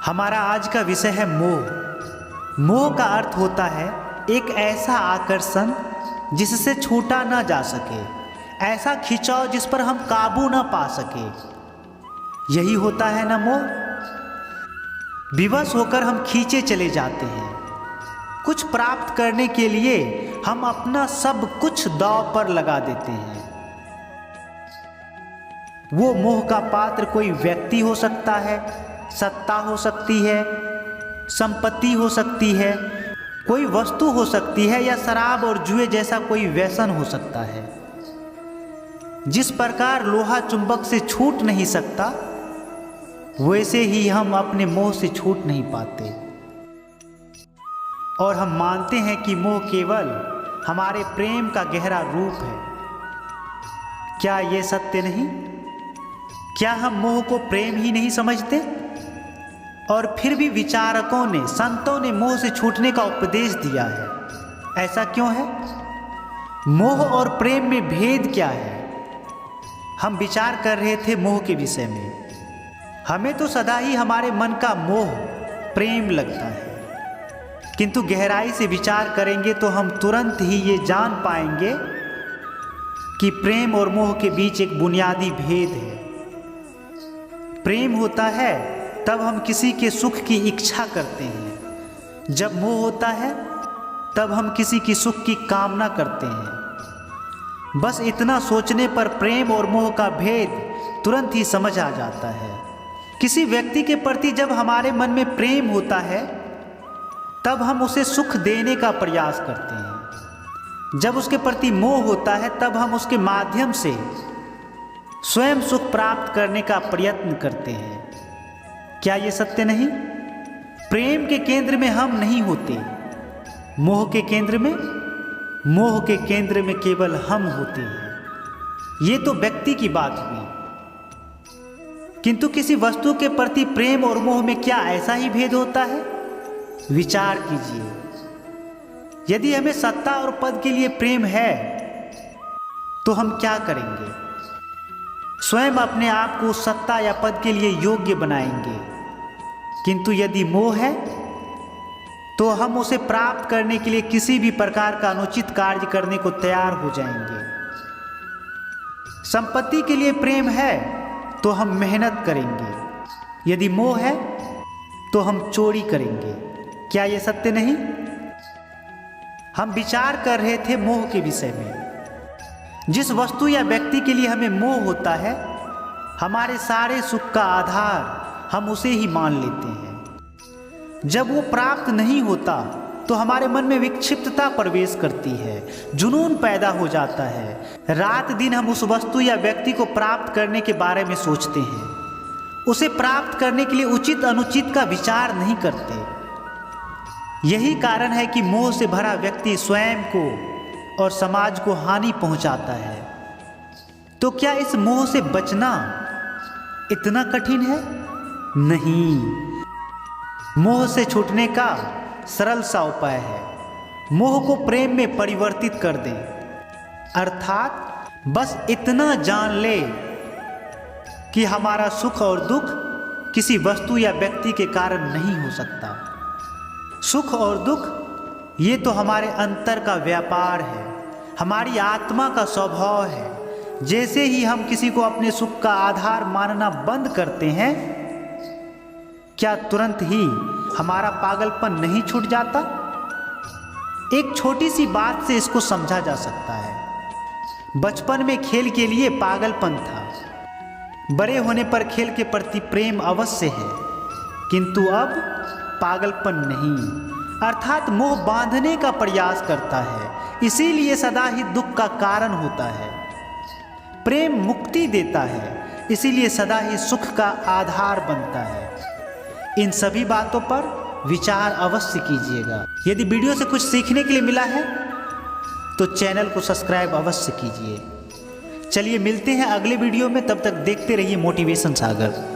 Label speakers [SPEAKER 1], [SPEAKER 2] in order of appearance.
[SPEAKER 1] हमारा आज का विषय है मोह। मोह का अर्थ होता है एक ऐसा आकर्षण जिससे छूटा ना जा सके, ऐसा खिंचाव जिस पर हम काबू ना पा सके। यही होता है ना मोह। विवश होकर हम खींचे चले जाते हैं। कुछ प्राप्त करने के लिए हम अपना सब कुछ दांव पर लगा देते हैं। वो मोह का पात्र कोई व्यक्ति हो सकता है, सत्ता हो सकती है, संपत्ति हो सकती है, कोई वस्तु हो सकती है, या शराब और जुए जैसा कोई व्यसन हो सकता है। जिस प्रकार लोहा चुंबक से छूट नहीं सकता, वैसे ही हम अपने मोह से छूट नहीं पाते। और हम मानते हैं कि मोह केवल हमारे प्रेम का गहरा रूप है। क्या यह सत्य नहीं? क्या हम मोह को प्रेम ही नहीं समझते? और फिर भी विचारकों ने, संतों ने मोह से छूटने का उपदेश दिया है। ऐसा क्यों है? मोह और प्रेम में भेद क्या है? हम विचार कर रहे थे मोह के विषय में। हमें तो सदा ही हमारे मन का मोह प्रेम लगता है, किंतु गहराई से विचार करेंगे तो हम तुरंत ही ये जान पाएंगे कि प्रेम और मोह के बीच एक बुनियादी भेद है। प्रेम होता है तब हम किसी के सुख की इच्छा करते हैं, जब मोह होता है तब हम किसी की सुख की कामना करते हैं। बस इतना सोचने पर प्रेम और मोह का भेद तुरंत ही समझ आ जाता है। किसी व्यक्ति के प्रति जब हमारे मन में प्रेम होता है तब हम उसे सुख देने का प्रयास करते हैं। जब उसके प्रति मोह होता है तब हम उसके माध्यम से स्वयं सुख प्राप्त करने का प्रयत्न करते हैं। क्या ये सत्य नहीं? प्रेम के केंद्र में हम नहीं होते, मोह के केंद्र में, मोह के केंद्र में केवल हम होते हैं। ये तो व्यक्ति की बात हुई, किंतु किसी वस्तु के प्रति प्रेम और मोह में क्या ऐसा ही भेद होता है? विचार कीजिए। यदि हमें सत्ता और पद के लिए प्रेम है तो हम क्या करेंगे? स्वयं अपने आप को सत्ता या पद के लिए योग्य बनाएंगे। किंतु यदि मोह है तो हम उसे प्राप्त करने के लिए किसी भी प्रकार का अनुचित कार्य करने को तैयार हो जाएंगे। संपत्ति के लिए प्रेम है तो हम मेहनत करेंगे। यदि मोह है तो हम चोरी करेंगे। क्या यह सत्य नहीं? हम विचार कर रहे थे मोह के विषय में। जिस वस्तु या व्यक्ति के लिए हमें मोह होता है, हमारे सारे सुख का आधार हम उसे ही मान लेते हैं। जब वो प्राप्त नहीं होता तो हमारे मन में विक्षिप्तता प्रवेश करती है, जुनून पैदा हो जाता है। रात दिन हम उस वस्तु या व्यक्ति को प्राप्त करने के बारे में सोचते हैं। उसे प्राप्त करने के लिए उचित अनुचित का विचार नहीं करते। यही कारण है कि मोह से भरा व्यक्ति स्वयं को और समाज को हानि पहुंचाता है। तो क्या इस मोह से बचना इतना कठिन है? नहीं। मोह से छूटने का सरल सा उपाय है। मोह को प्रेम में परिवर्तित कर दें, अर्थात बस इतना जान ले कि हमारा सुख और दुख किसी वस्तु या व्यक्ति के कारण नहीं हो सकता। सुख और दुख ये तो हमारे अंतर का व्यापार है, हमारी आत्मा का स्वभाव है। जैसे ही हम किसी को अपने सुख का आधार मानना बंद करते हैं, क्या तुरंत ही हमारा पागलपन नहीं छूट जाता? एक छोटी सी बात से इसको समझा जा सकता है। बचपन में खेल के लिए पागलपन था, बड़े होने पर खेल के प्रति प्रेम अवश्य है, किंतु अब पागलपन नहीं, अर्थात मोह बांधने का प्रयास करता है। इसीलिए सदा ही दुख का कारण होता है। प्रेम मुक्ति देता है, इसीलिए सदा ही सुख का आधार बनता है। इन सभी बातों पर विचार अवश्य कीजिएगा। यदि वीडियो से कुछ सीखने के लिए मिला है तो चैनल को सब्सक्राइब अवश्य कीजिए। चलिए मिलते हैं अगले वीडियो में, तब तक देखते रहिए मोटिवेशन सागर।